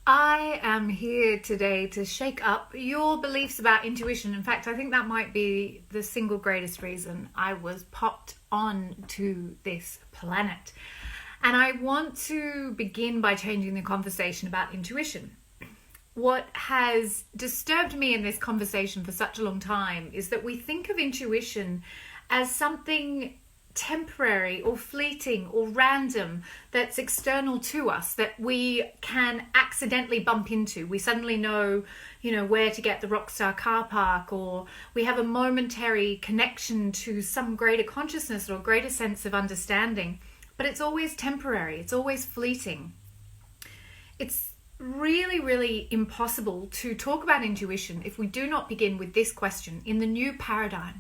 I am here today to shake up your beliefs about intuition. In fact, I think that might be the single greatest reason I was popped on to this planet. And I want to begin by changing the conversation about intuition. What has disturbed me in this conversation for such a long time is that we think of intuition as something temporary or fleeting or random that's external to us that we can accidentally bump into. We suddenly know, where to get the Rockstar car park, or we have a momentary connection to some greater consciousness or greater sense of understanding. But it's always temporary. It's always fleeting. It's really, really impossible to talk about intuition if we do not begin with this question. In the new paradigm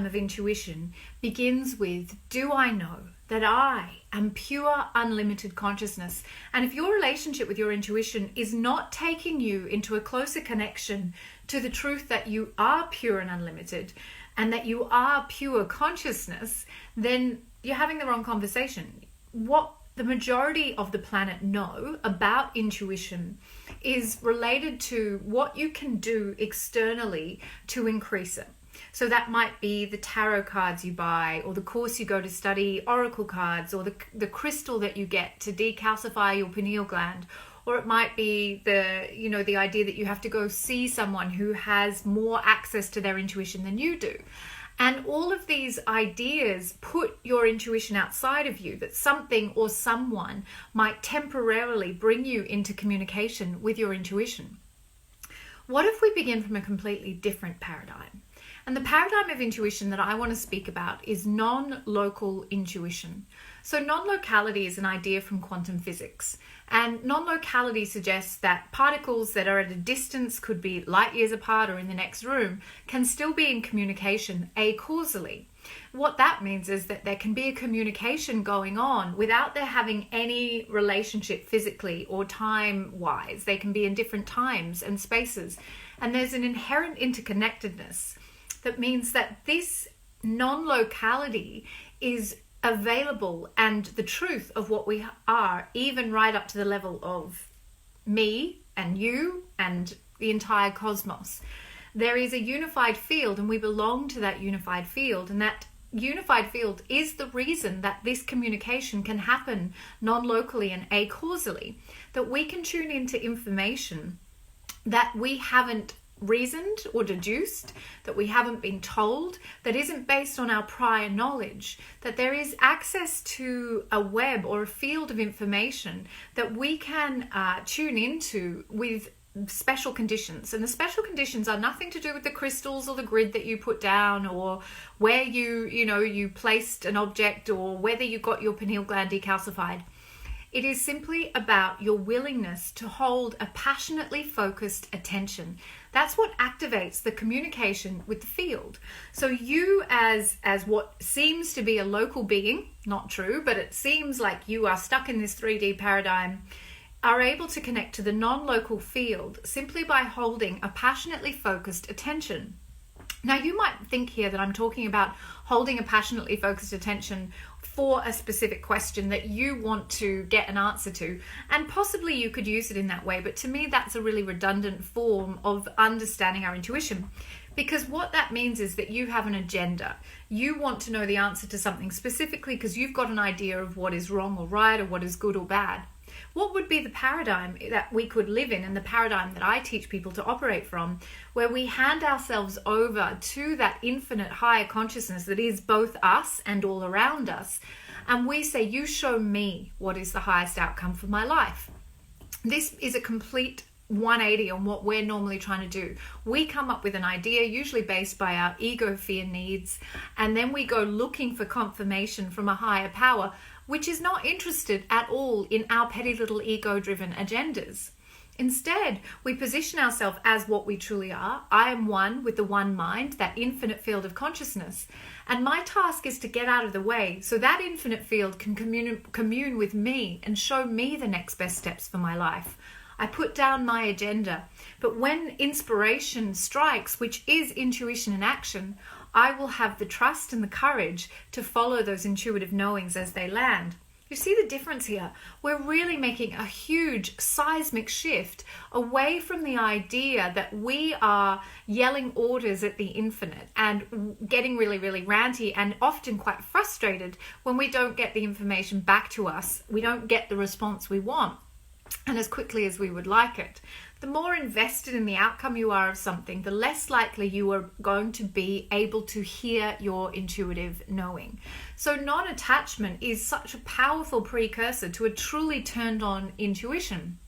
of intuition begins with, do I know that I am pure, unlimited consciousness? And if your relationship with your intuition is not taking you into a closer connection to the truth that you are pure and unlimited, and that you are pure consciousness, then you're having the wrong conversation. What the majority of the planet know about intuition is related to what you can do externally to increase it. So that might be the tarot cards you buy, or the course you go to study oracle cards, or the crystal that you get to decalcify your pineal gland, or it might be the idea that you have to go see someone who has more access to their intuition than you do. And all of these ideas put your intuition outside of you, that something or someone might temporarily bring you into communication with your intuition. What if we begin from a completely different paradigm? And the paradigm of intuition that I want to speak about is non-local intuition. So non-locality is an idea from quantum physics. And non-locality suggests that particles that are at a distance, could be light years apart or in the next room, can still be in communication acausally. What that means is that there can be a communication going on without there having any relationship physically or time-wise. They can be in different times and spaces. And there's an inherent interconnectedness that means that this non-locality is available, and the truth of what we are, even right up to the level of me and you and the entire cosmos. There is a unified field, and we belong to that unified field, and that unified field is the reason that this communication can happen non-locally and acausally, that we can tune into information that we haven't reasoned or deduced, that we haven't been told, that isn't based on our prior knowledge, that there is access to a web or a field of information that we can tune into with special conditions. And the special conditions are nothing to do with the crystals or the grid that you put down, or where you placed an object, or whether you got your pineal gland decalcified. It is simply about your willingness to hold a passionately focused attention. That's what activates the communication with the field. So you as what seems to be a local being, not true, but it seems like you are stuck in this 3D paradigm, are able to connect to the non-local field simply by holding a passionately focused attention. Now, you might think here that I'm talking about holding a passionately focused attention for a specific question that you want to get an answer to, and possibly you could use it in that way, but to me that's a really redundant form of understanding our intuition, because what that means is that you have an agenda. You want to know the answer to something specifically because you've got an idea of what is wrong or right, or what is good or bad. What would be the paradigm that we could live in, and the paradigm that I teach people to operate from, where we hand ourselves over to that infinite higher consciousness that is both us and all around us, and we say, you show me what is the highest outcome for my life. This is a complete 180 on what we're normally trying to do. We come up with an idea, usually based by our ego fear needs, and then we go looking for confirmation from a higher power, which is not interested at all in our petty little ego-driven agendas. Instead, we position ourselves as what we truly are. I am one with the one mind, that infinite field of consciousness. And my task is to get out of the way so that infinite field can commune with me and show me the next best steps for my life. I put down my agenda. But when inspiration strikes, which is intuition in action, I will have the trust and the courage to follow those intuitive knowings as they land. You see the difference here? We're really making a huge seismic shift away from the idea that we are yelling orders at the infinite and getting really, really ranty and often quite frustrated when we don't get the information back to us. We don't get the response we want and as quickly as we would like it. The more invested in the outcome you are of something, the less likely you are going to be able to hear your intuitive knowing. So non-attachment is such a powerful precursor to a truly turned on intuition.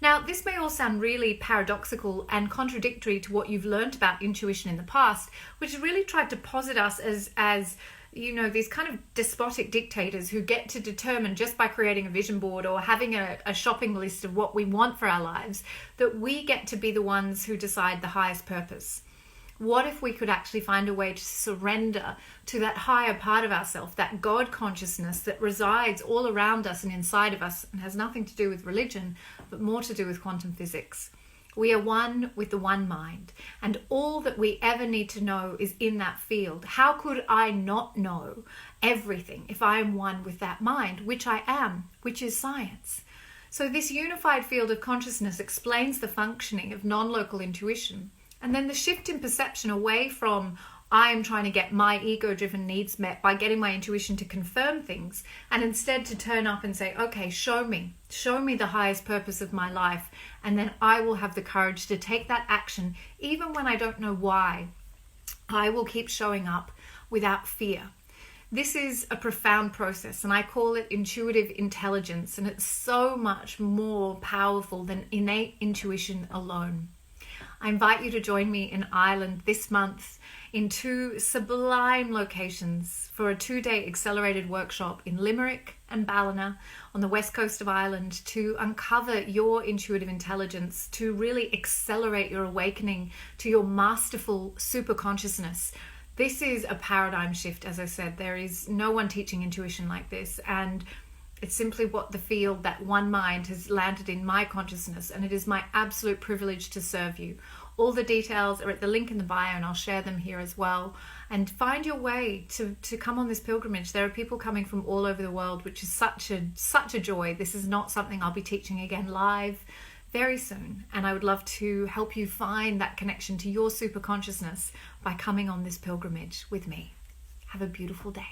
Now, this may all sound really paradoxical and contradictory to what you've learned about intuition in the past, which has really tried to posit us as these kind of despotic dictators who get to determine just by creating a vision board or having a shopping list of what we want for our lives, that we get to be the ones who decide the highest purpose. What if we could actually find a way to surrender to that higher part of ourselves, that God consciousness that resides all around us and inside of us and has nothing to do with religion, but more to do with quantum physics? We are one with the one mind, and all that we ever need to know is in that field. How could I not know everything if I am one with that mind, which I am, which is science? So this unified field of consciousness explains the functioning of non-local intuition, and then the shift in perception away from I am trying to get my ego-driven needs met by getting my intuition to confirm things, and instead to turn up and say, okay, show me the highest purpose of my life, and then I will have the courage to take that action even when I don't know why. I will keep showing up without fear. This is a profound process, and I call it intuitive intelligence, and it's so much more powerful than innate intuition alone. I invite you to join me in Ireland this month in 2 sublime locations for a 2-day accelerated workshop in Limerick and Ballina on the west coast of Ireland to uncover your intuitive intelligence, to really accelerate your awakening to your masterful super consciousness. This is a paradigm shift, as I said. There is no one teaching intuition like this, and it's simply what the field, that one mind, has landed in my consciousness, and it is my absolute privilege to serve you. All the details are at the link in the bio, and I'll share them here as well. And find your way to come on this pilgrimage. There are people coming from all over the world, which is such a joy. This is not something I'll be teaching again live very soon, and I would love to help you find that connection to your super consciousness by coming on this pilgrimage with me. Have a beautiful day.